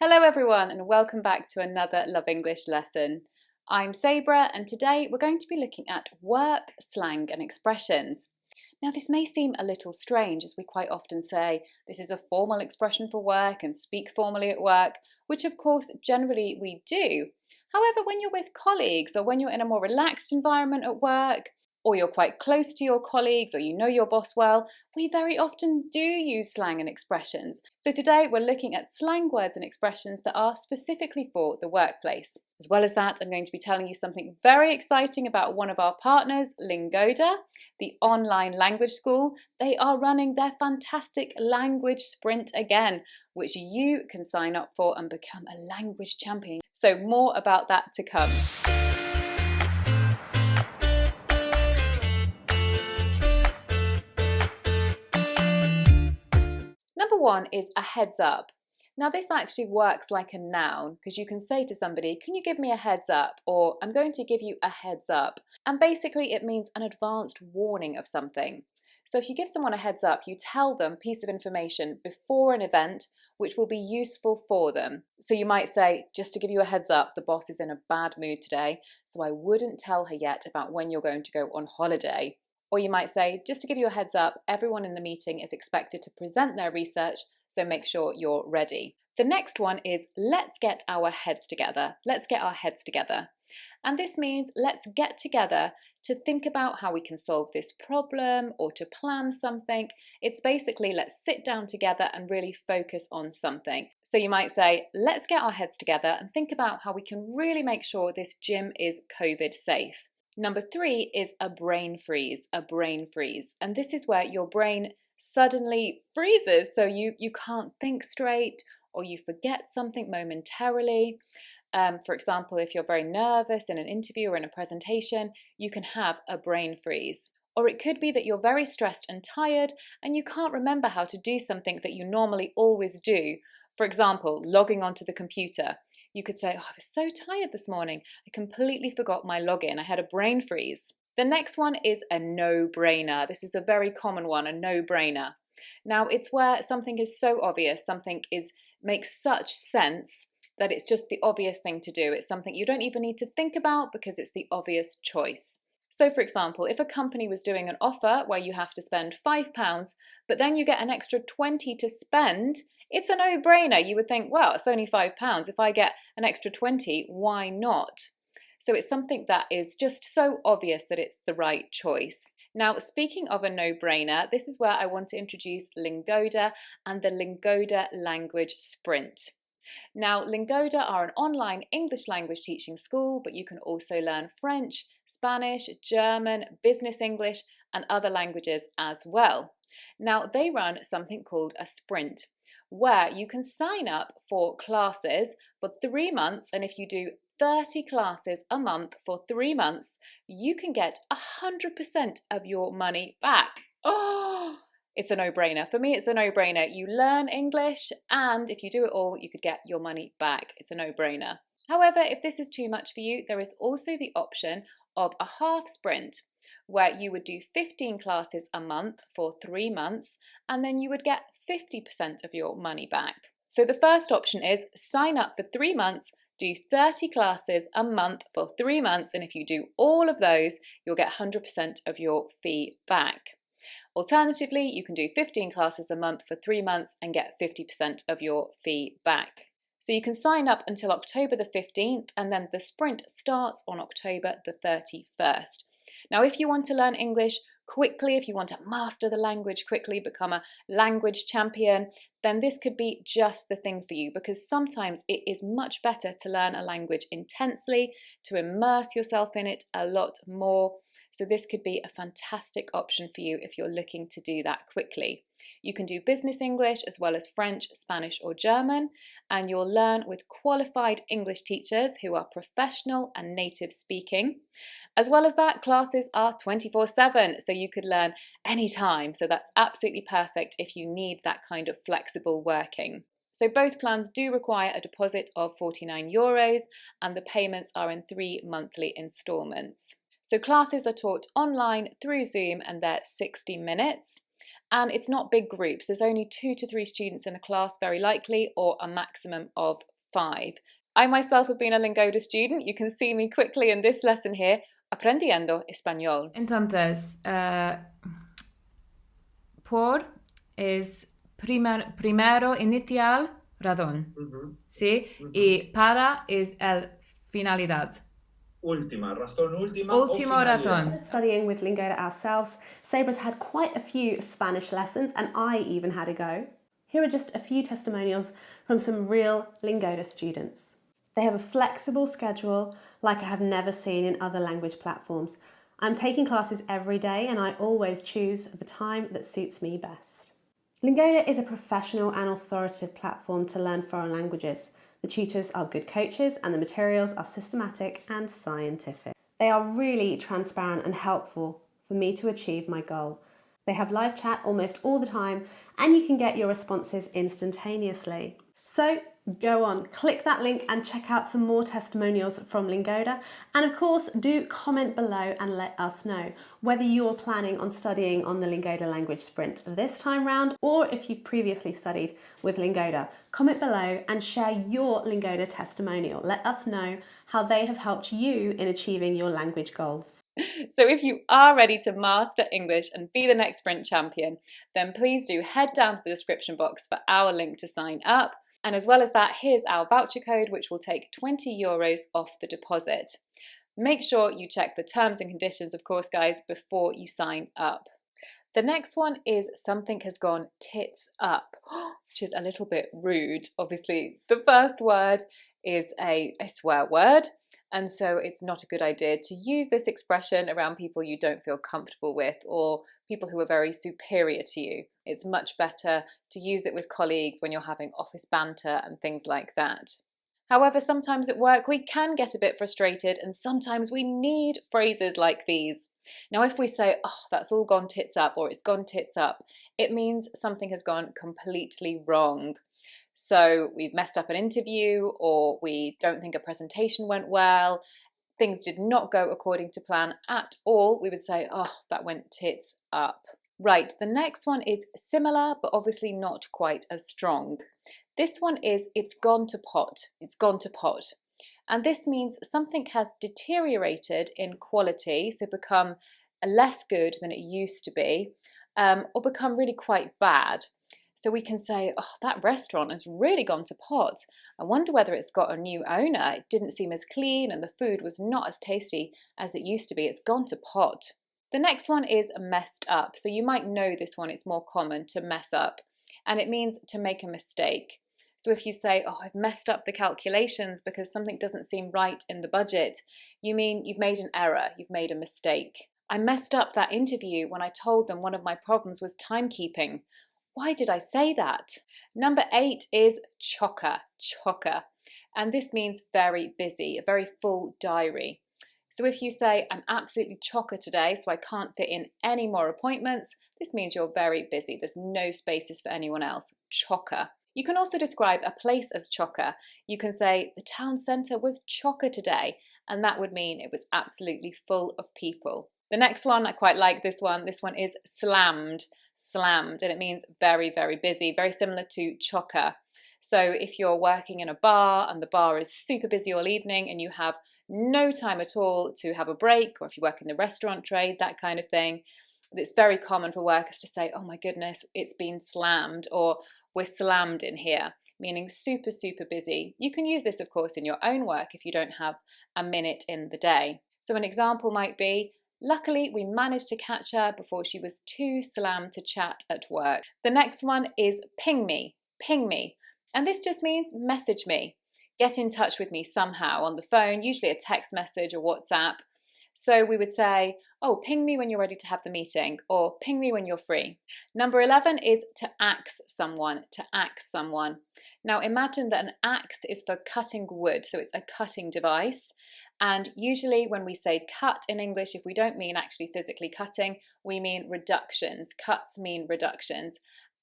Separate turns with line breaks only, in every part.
Hello everyone and welcome back to another Love English lesson. I'm Sabrah and today we're going to be looking at work, slang and expressions. Now this may seem a little strange as we quite often say this is a formal expression for work and speak formally at work, which of course generally we do. However, when you're with colleagues or when you're in a more relaxed environment at work, or you're quite close to your colleagues or you know your boss well, we very often do use slang and expressions. So today we're looking at slang words and expressions that are specifically for the workplace. As well as that, I'm going to be telling you something very exciting about one of our partners, Lingoda, the online language school. They are running their fantastic language sprint again, which you can sign up for and become a language champion. So more about that to come. Number one is a heads up. Now this actually works like a noun because you can say to somebody, can you give me a heads up? Or I'm going to give you a heads up. And basically it means an advanced warning of something. So if you give someone a heads up, you tell them a piece of information before an event which will be useful for them. So you might say, just to give you a heads up, the boss is in a bad mood today, so I wouldn't tell her yet about when you're going to go on holiday. Or you might say, just to give you a heads up, everyone in the meeting is expected to present their research, so make sure you're ready. The next one is, let's get our heads together. Let's get our heads together. And this means let's get together to think about how we can solve this problem or to plan something. It's basically let's sit down together and really focus on something. So you might say, let's get our heads together and think about how we can really make sure this gym is COVID safe. Number three is a brain freeze, And this is where your brain suddenly freezes, so you can't think straight or you forget something momentarily. For example, if you're very nervous in an interview or in a presentation, you can have a brain freeze. Or it could be that you're very stressed and tired and you can't remember how to do something that you normally always do. For example, logging onto the computer. You could say, oh, I was so tired this morning. I completely forgot my login. I had a brain freeze. The next one is a no-brainer. This is a very common one, a no-brainer. Now, it's where something is so obvious, makes such sense that it's just the obvious thing to do. It's something you don't even need to think about because it's the obvious choice. So, for example, if a company was doing an offer where you have to spend £5, but then you get an extra 20 to spend, it's a no-brainer. You would think, well, it's only £5. If I get an extra 20, why not? So it's something that is just so obvious that it's the right choice. Now, speaking of a no-brainer, this is where I want to introduce Lingoda and the Lingoda Language Sprint. Now, Lingoda are an online English language teaching school, but you can also learn French, Spanish, German, business English, and other languages as well. Now, they run something called a sprint, where you can sign up for classes for 3 months, and if you do 30 classes a month for 3 months, you can get 100% of your money back. Oh, it's a no-brainer. For me, it's a no-brainer. You learn English, and if you do it all, you could get your money back. It's a no-brainer. However, if this is too much for you, there is also the option of a half sprint, where you would do 15 classes a month for 3 months, and then you would get 50% of your money back. So the first option is sign up for 3 months, do 30 classes a month for 3 months, and if you do all of those, you'll get 100% of your fee back. Alternatively, you can do 15 classes a month for 3 months and get 50% of your fee back. So you can sign up until October the 15th, and then the sprint starts on October the 31st. Now, if you want to learn English quickly, if you want to master the language quickly, become a language champion, then this could be just the thing for you, because sometimes it is much better to learn a language intensely, to immerse yourself in it a lot more. So this could be a fantastic option for you if you're looking to do that quickly. You can do business English as well as French, Spanish or German, and you'll learn with qualified English teachers who are professional and native speaking. As well as that, classes are 24/7, so you could learn anytime. So that's absolutely perfect if you need that kind of flexible working. So both plans do require a deposit of €49 and the payments are in 3 monthly instalments. So classes are taught online through Zoom and they're 60 minutes. and it's not big groups. There's only 2 to 3 students in a class, very likely, or a maximum of 5. I myself have been a Lingoda student. You can see me quickly in this lesson here, aprendiendo español. Entonces, por es primero inicial razón, ¿sí? Y para es el finalidad.
Última, razón última.
Última razón.
Studying with Lingoda ourselves, Sabrah's had quite a few Spanish lessons, and I even had a go. Here are just a few testimonials from some real Lingoda students. They have a flexible schedule like I have never seen in other language platforms. I'm taking classes every day and I always choose the time that suits me best. Lingoda is a professional and authoritative platform to learn foreign languages. The tutors are good coaches and the materials are systematic and scientific. They are really transparent and helpful for me to achieve my goal. They have live chat almost all the time and you can get your responses instantaneously. So go on, click that link and check out some more testimonials from Lingoda. And of course, do comment below and let us know whether you're planning on studying on the Lingoda language sprint this time round, or if you've previously studied with Lingoda. Comment below and share your Lingoda testimonial. Let us know how they have helped you in achieving your language goals.
So if you are ready to master English and be the next sprint champion, then please do head down to the description box for our link to sign up. And as well as that, here's our voucher code, which will take €20 off the deposit. Make sure you check the terms and conditions, of course, guys, before you sign up. The next one is something has gone tits up, which is a little bit rude. Obviously, the first word is a swear word, and so it's not a good idea to use this expression around people you don't feel comfortable with or people who are very superior to you. It's much better to use it with colleagues when you're having office banter and things like that. However, sometimes at work we can get a bit frustrated and sometimes we need phrases like these. Now, if we say, oh, that's all gone tits up, or it's gone tits up, it means something has gone completely wrong. So we've messed up an interview, or we don't think a presentation went well, things did not go according to plan at all, we would say, oh, that went tits up. Right, the next one is similar, but obviously not quite as strong. This one is, it's gone to pot. It's gone to pot. And this means something has deteriorated in quality, so become less good than it used to be, or become really quite bad. So we can say, oh, that restaurant has really gone to pot. I wonder whether it's got a new owner. It didn't seem as clean and the food was not as tasty as it used to be. It's gone to pot. The next one is messed up. So you might know this one, it's more common to mess up. And it means to make a mistake. So if you say, oh, I've messed up the calculations because something doesn't seem right in the budget, you mean you've made an error, you've made a mistake. I messed up that interview when I told them one of my problems was timekeeping. Why did I say that? Number 8 is chocker, chocker. And this means very busy, a very full diary. So if you say, I'm absolutely chocker today, so I can't fit in any more appointments, this means you're very busy. There's no spaces for anyone else. Chocker. You can also describe a place as chocker. You can say, the town centre was chocker today, and that would mean it was absolutely full of people. The next one, I quite like this one. This one is slammed. Slammed, and it means very, very busy, very similar to chocker. So if you're working in a bar and the bar is super busy all evening and you have no time at all to have a break, or if you work in the restaurant trade, that kind of thing, it's very common for workers to say, oh my goodness, it's been slammed, or we're slammed in here, meaning super, super busy. You can use this, of course, in your own work if you don't have a minute in the day. So an example might be, luckily, we managed to catch her before she was too slammed to chat at work. The next one is ping me, ping me. And this just means message me. Get in touch with me somehow on the phone, usually a text message or WhatsApp. So we would say, oh, ping me when you're ready to have the meeting, or ping me when you're free. Number 11 is to axe someone, to axe someone. Now imagine that an axe is for cutting wood, so it's a cutting device. And usually when we say cut in English, if we don't mean actually physically cutting, we mean reductions. Cuts mean reductions.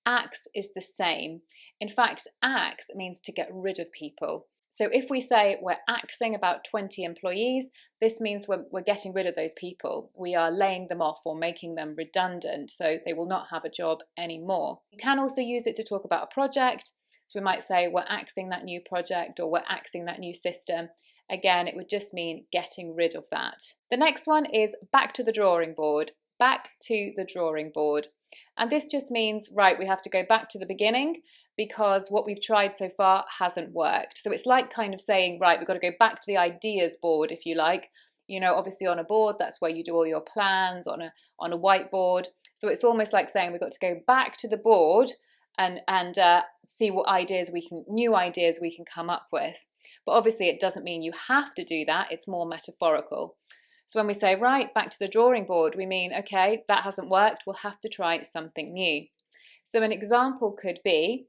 Axe is the same. In fact, axe means to get rid of people. So if we say we're axing about 20 employees, this means we're getting rid of those people. We are laying them off or making them redundant, so they will not have a job anymore. You can also use it to talk about a project. So we might say we're axing that new project or we're axing that new system. Again, it would just mean getting rid of that. The next one is back to the drawing board. Back to the drawing board. And this just means, right, we have to go back to the beginning because what we've tried so far hasn't worked. So it's like kind of saying, right, we've got to go back to the ideas board, if you like. You know, obviously on a board, that's where you do all your plans, on a whiteboard. So it's almost like saying we've got to go back to the board and see what new ideas we can come up with. But obviously it doesn't mean you have to do that. It's more metaphorical. So when we say, right, back to the drawing board, we mean, okay, that hasn't worked, we'll have to try something new. So an example could be,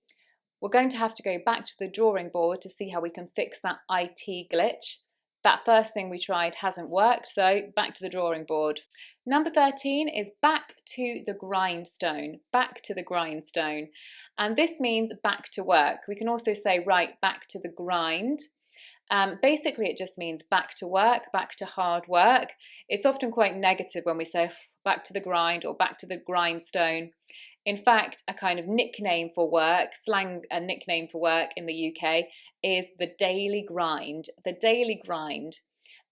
we're going to have to go back to the drawing board to see how we can fix that IT glitch. That first thing we tried hasn't worked, so back to the drawing board. Number 13 is back to the grindstone, back to the grindstone. And this means back to work. We can also say, right, back to the grind. Basically, it just means back to work, back to hard work. It's often quite negative when we say back to the grind or back to the grindstone. In fact, a kind of nickname for work, slang, a nickname for work in the UK is the daily grind, the daily grind.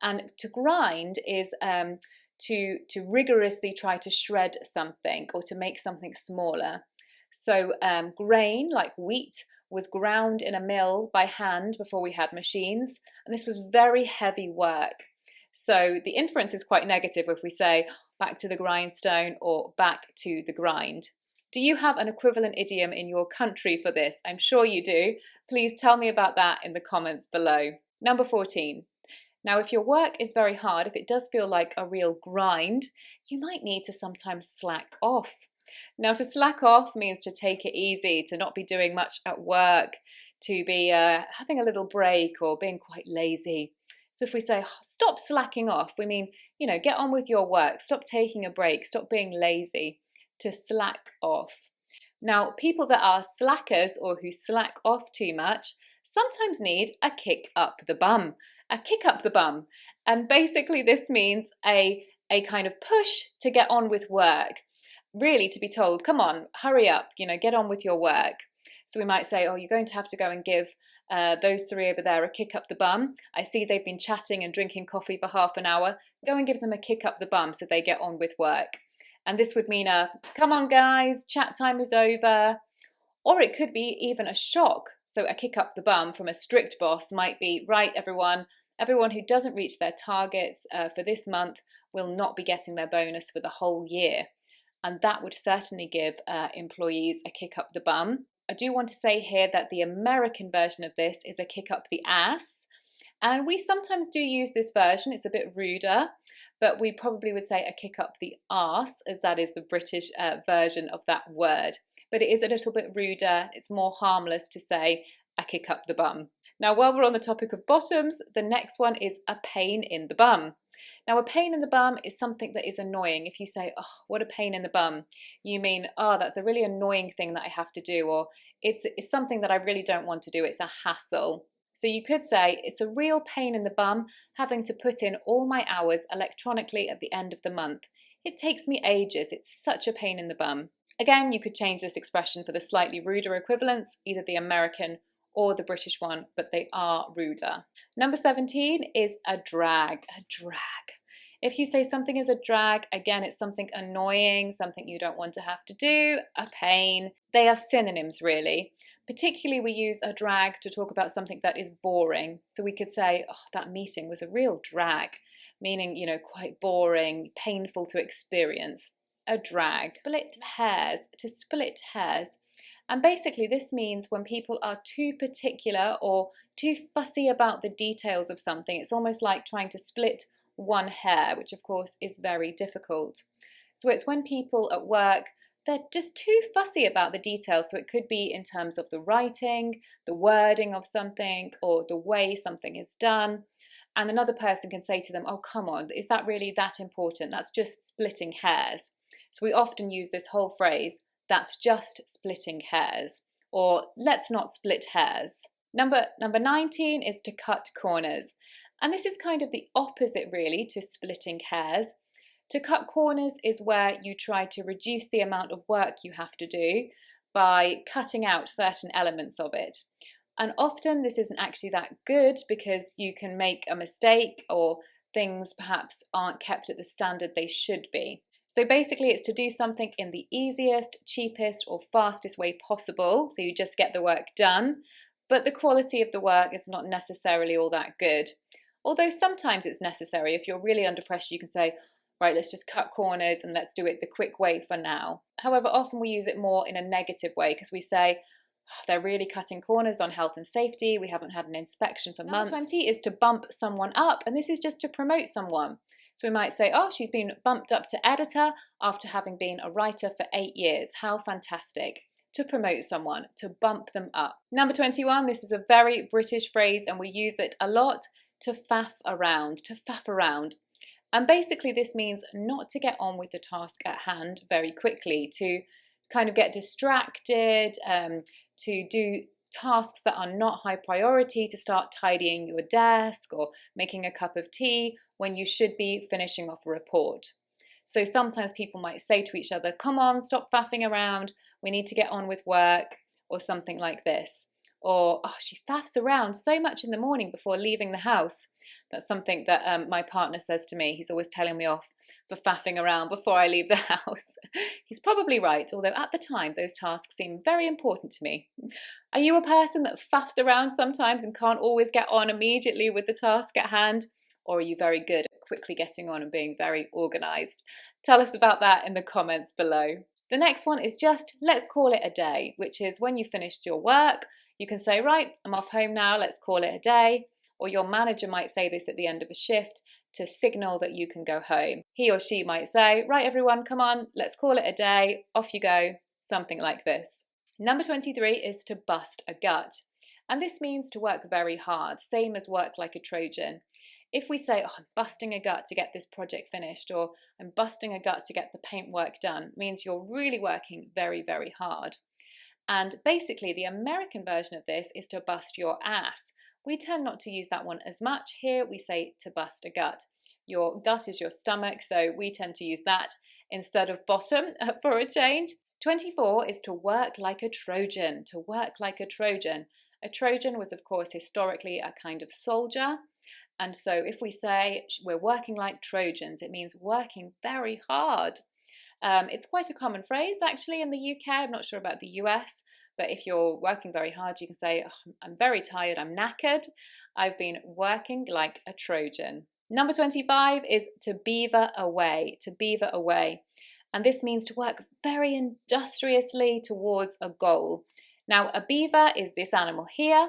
And to grind is to rigorously try to shred something or to make something smaller. So grain, like wheat, was ground in a mill by hand before we had machines, and this was very heavy work. So the inference is quite negative if we say back to the grindstone or back to the grind. Do you have an equivalent idiom in your country for this? I'm sure you do. Please tell me about that in the comments below. Number 14. Now, if your work is very hard, if it does feel like a real grind, you might need to sometimes slack off. Now, to slack off means to take it easy, to not be doing much at work, to be having a little break or being quite lazy. So if we say stop slacking off, we mean, get on with your work, stop taking a break, stop being lazy, to slack off. Now, people that are slackers or who slack off too much sometimes need a kick up the bum, a kick up the bum. And basically this means a kind of push to get on with work. Really to be told, come on, hurry up, get on with your work. So we might say, oh, you're going to have to go and give those three over there a kick up the bum. I see they've been chatting and drinking coffee for half an hour. Go and give them a kick up the bum so they get on with work. And this would mean come on guys, chat time is over. Or it could be even a shock. So a kick up the bum from a strict boss might be, right, everyone who doesn't reach their targets for this month will not be getting their bonus for the whole year. And that would certainly give employees a kick up the bum. I do want to say here that the American version of this is a kick up the ass. And we sometimes do use this version, it's a bit ruder, but we probably would say a kick up the arse, as that is the British version of that word. But it is a little bit ruder, it's more harmless to say a kick up the bum. Now, while we're on the topic of bottoms, the next one is a pain in the bum. Now, a pain in the bum is something that is annoying. If you say, oh, what a pain in the bum, you mean, oh, that's a really annoying thing that I have to do, or it's something that I really don't want to do, it's a hassle. So you could say, it's a real pain in the bum having to put in all my hours electronically at the end of the month. It takes me ages, it's such a pain in the bum. Again, you could change this expression for the slightly ruder equivalents, either the American or the British one, but they are ruder. Number 17 is a drag, a drag. If you say something is a drag, again, it's something annoying, something you don't want to have to do, a pain. They are synonyms, really. Particularly, we use a drag to talk about something that is boring. So we could say, oh, that meeting was a real drag, meaning, quite boring, painful to experience. A drag. Split hairs, to split hairs. And basically this means when people are too particular or too fussy about the details of something, it's almost like trying to split one hair, which of course is very difficult. So it's when people at work, they're just too fussy about the details. So it could be in terms of the writing, the wording of something, or the way something is done. And another person can say to them, oh, come on, is that really that important? That's just splitting hairs. So we often use this whole phrase, that's just splitting hairs, or let's not split hairs. Number 19 is to cut corners. And this is kind of the opposite really to splitting hairs. To cut corners is where you try to reduce the amount of work you have to do by cutting out certain elements of it. And often this isn't actually that good because you can make a mistake or things perhaps aren't kept at the standard they should be. So basically it's to do something in the easiest, cheapest or fastest way possible, so you just get the work done, but the quality of the work is not necessarily all that good. Although sometimes it's necessary. If you're really under pressure, you can say, right, let's just cut corners and let's do it the quick way for now. However, often we use it more in a negative way because we say, oh, they're really cutting corners on health and safety. We haven't had an inspection for months. Number 20 is to bump someone up, and this is just to promote someone. So we might say, oh, she's been bumped up to editor after having been a writer for 8 years. How fantastic. To promote someone, to bump them up. Number 21, this is a very British phrase and we use it a lot, to faff around, to faff around. And basically this means not to get on with the task at hand very quickly, to kind of get distracted, to do tasks that are not high priority, to start tidying your desk or making a cup of tea when you should be finishing off a report. So sometimes people might say to each other, come on, stop faffing around, we need to get on with work, or something like this. Or, oh, she faffs around so much in the morning before leaving the house. That's something that my partner says to me. He's always telling me off for faffing around before I leave the house. He's probably right, although at the time those tasks seem very important to me. Are you a person that faffs around sometimes and can't always get on immediately with the task at hand? Or are you very good at quickly getting on and being very organised? Tell us about that in the comments below. The next one is just, let's call it a day, which is when you finished your work, you can say, right, I'm off home now, let's call it a day. Or your manager might say this at the end of a shift to signal that you can go home. He or she might say, right everyone, come on, let's call it a day, off you go, something like this. Number 23 is to bust a gut. And this means to work very hard, same as work like a Trojan. If we say, oh, I'm busting a gut to get this project finished, or I'm busting a gut to get the paintwork done, it means you're really working very, very hard. And basically the American version of this is to bust your ass. We tend not to use that one as much. Here we say to bust a gut. Your gut is your stomach, so we tend to use that instead of bottom for a change. 24 is to work like a Trojan, to work like a Trojan. A Trojan was, of course, historically a kind of soldier. And so if we say we're working like Trojans, it means working very hard. It's quite a common phrase actually in the UK. I'm not sure about the US, but if you're working very hard, you can say, oh, I'm very tired, I'm knackered. I've been working like a Trojan. Number 25 is to beaver away, to beaver away. And this means to work very industriously towards a goal. Now, a beaver is this animal here,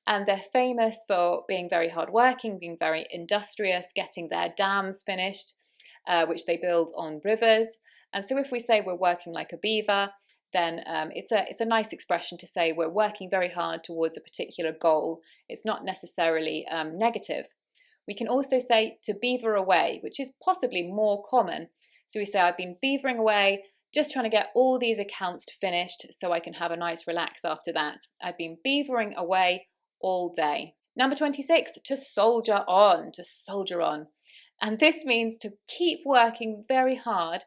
and they're famous for being very hardworking, being very industrious, getting their dams finished, which they build on rivers. And so if we say we're working like a beaver, then it's a nice expression to say we're working very hard towards a particular goal. It's not necessarily negative. We can also say to beaver away, which is possibly more common. So we say I've been beavering away, just trying to get all these accounts finished so I can have a nice relax after that. I've been beavering away all day. Number 26, to soldier on, to soldier on. And this means to keep working very hard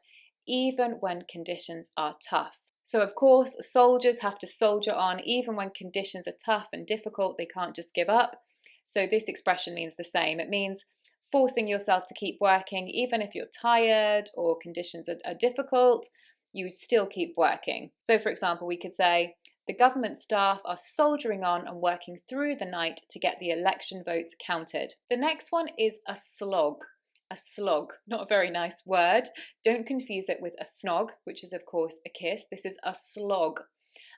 even when conditions are tough. So of course, soldiers have to soldier on even when conditions are tough and difficult. They can't just give up. So this expression means the same. It means forcing yourself to keep working even if you're tired or conditions are difficult, you still keep working. So for example, we could say, the government staff are soldiering on and working through the night to get the election votes counted. The next one is a slog. A slog, not a very nice word. Don't confuse it with a snog, which is of course a kiss. This is a slog.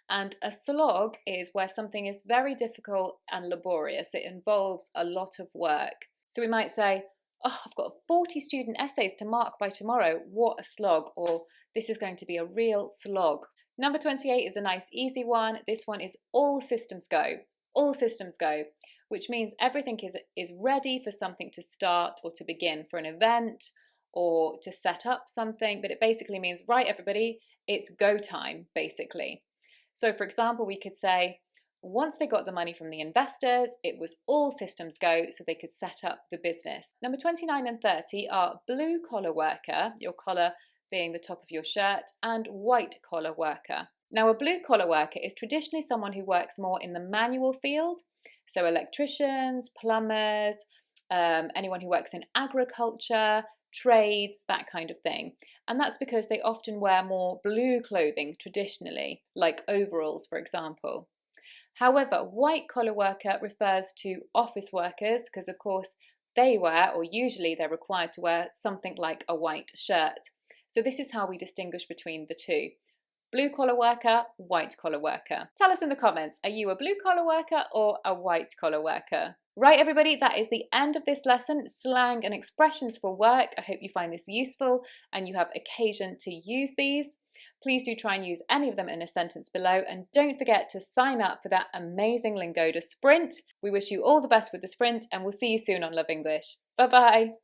And a slog is where something is very difficult and laborious. It involves a lot of work. So we might say, oh, I've got 40 student essays to mark by tomorrow. What a slog. Or this is going to be a real slog. Number 28 is a nice easy one. This one is all systems go. All systems go, which means everything is ready for something to start or to begin, for an event or to set up something. But it basically means, right, everybody, it's go time, basically. So for example, we could say, Once they got the money from the investors, it was all systems go so they could set up the business. Number 29 and 30 are blue collar worker, your collar being the top of your shirt, and white collar worker. Now, a blue collar worker is traditionally someone who works more in the manual field, so electricians, plumbers, anyone who works in agriculture, trades, that kind of thing. And that's because they often wear more blue clothing traditionally, like overalls, for example. However, white collar worker refers to office workers because, of course, they wear, or usually they're required to wear, something like a white shirt. So this is how we distinguish between the two. Blue collar worker, white collar worker. Tell us in the comments, are you a blue collar worker or a white collar worker? Right, everybody, that is the end of this lesson, slang and expressions for work. I hope you find this useful and you have occasion to use these. Please do try and use any of them in a sentence below, and don't forget to sign up for that amazing Lingoda sprint. We wish you all the best with the sprint, and we'll see you soon on Love English. Bye-bye.